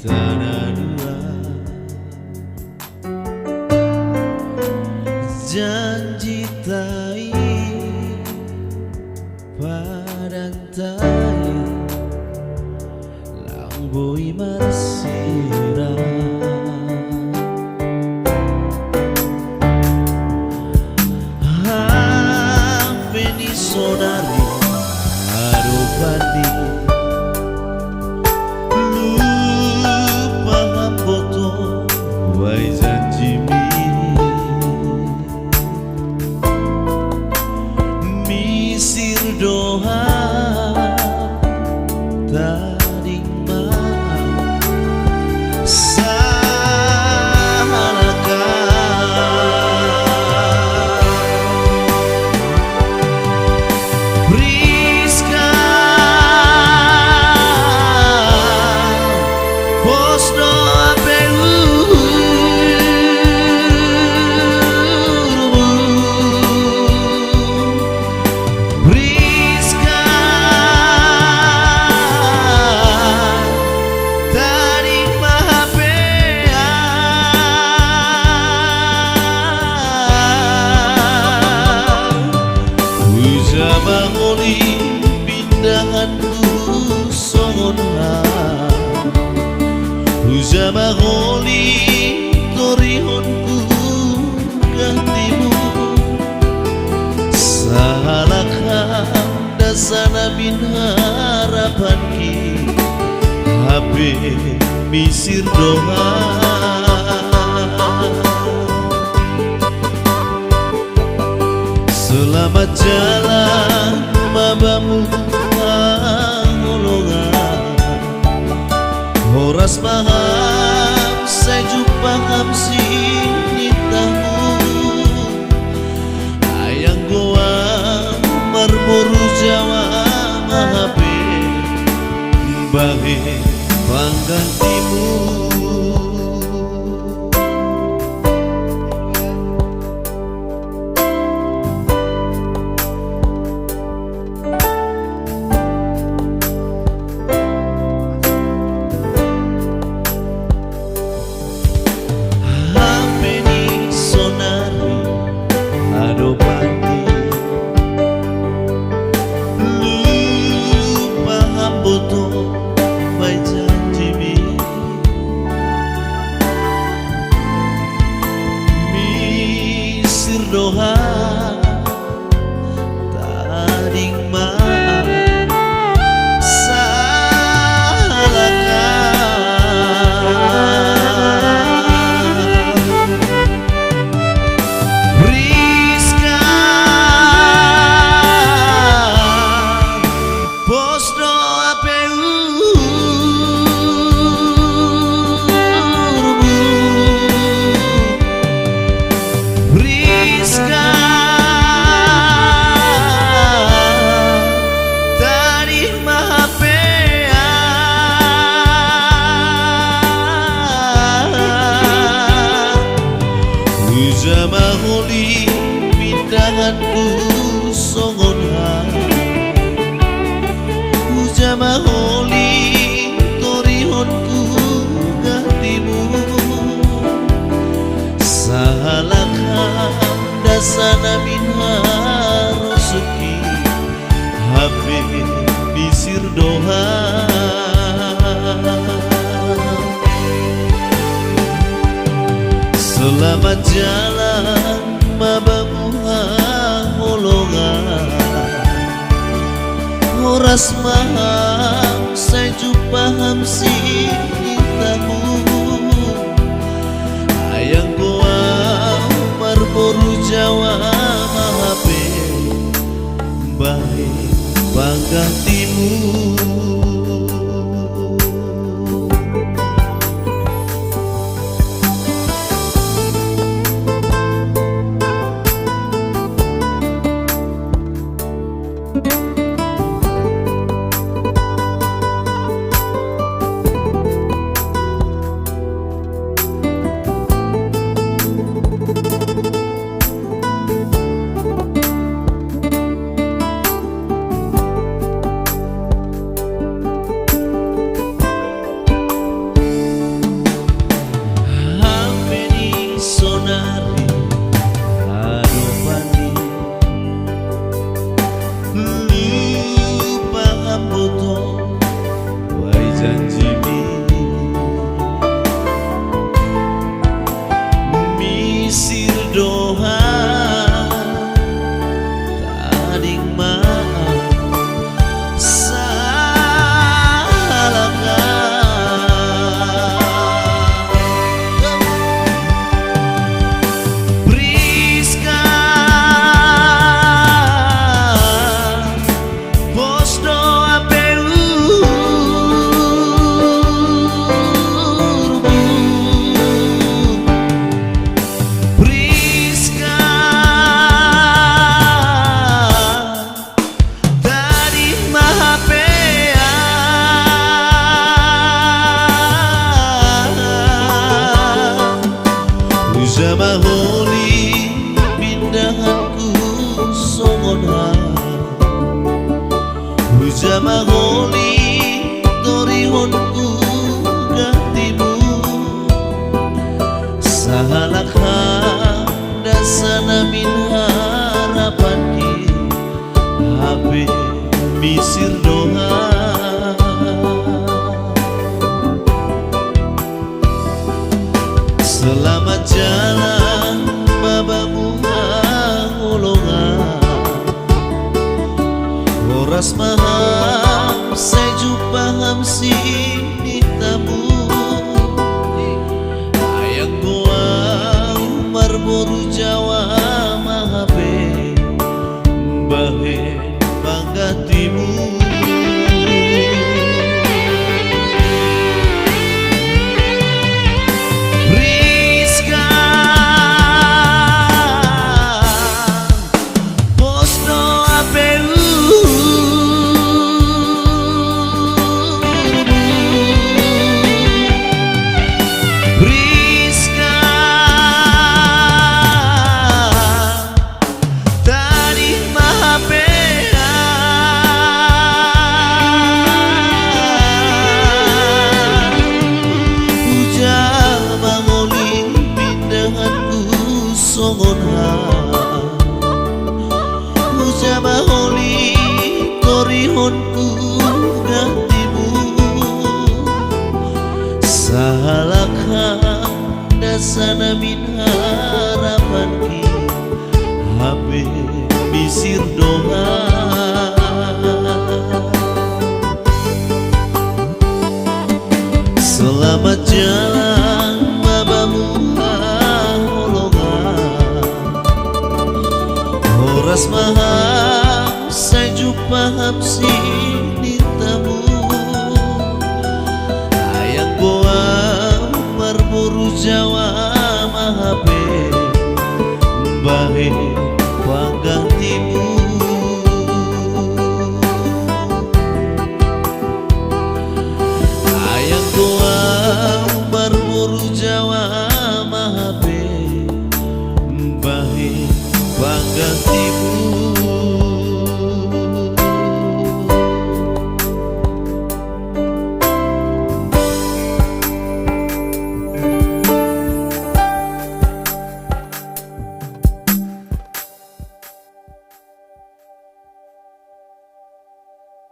tanah dua, janji tai padang tai langboi marsira Veni sonari adopati lupa hamboto wai janji misir doa taring maaf Mangoli pindahanku songonha Huja mangoli torihonku gantimu Salahkan dasana bin harapanki Habe misir doa Selamat jalan mabamu angolongan Horas paham saya jumpa hamsi nitamu Ayang goa marmoru jawa mahape Bahe panggantimu doa taring maaf salahkan berikan pos doa Mangoli pindahanku songonha Huja mangoli torihonku gantimu Salahkan dasana min harosuki Habe bisir doa Selamat jalan mabamu angolongan Horas maham saya jumpa hamsi nitamu Ayang goa marmoru jawa mahape Bahe panggantimu Ujama holi pindahanku songonha, ujama holi torihonku gantimu, sahalakha dasana min harapanki habe misir doa. Selamat jalan babamu ngolongan, horas maham saya jumpa hamsi nitamu, ayang goa umar boru Jawa mahabe bahe banggatimu. Ujama holi torihonku gantimu, sahalakha dasana min harapanki habe misir doa. Selamat jalan babamu horas maham saya jumpa hamsi nitamu, ayang goa marboru Jawa mahabe bahe panggantimu. Ayang goa marboru Jawa mahabe bahe panggantimu.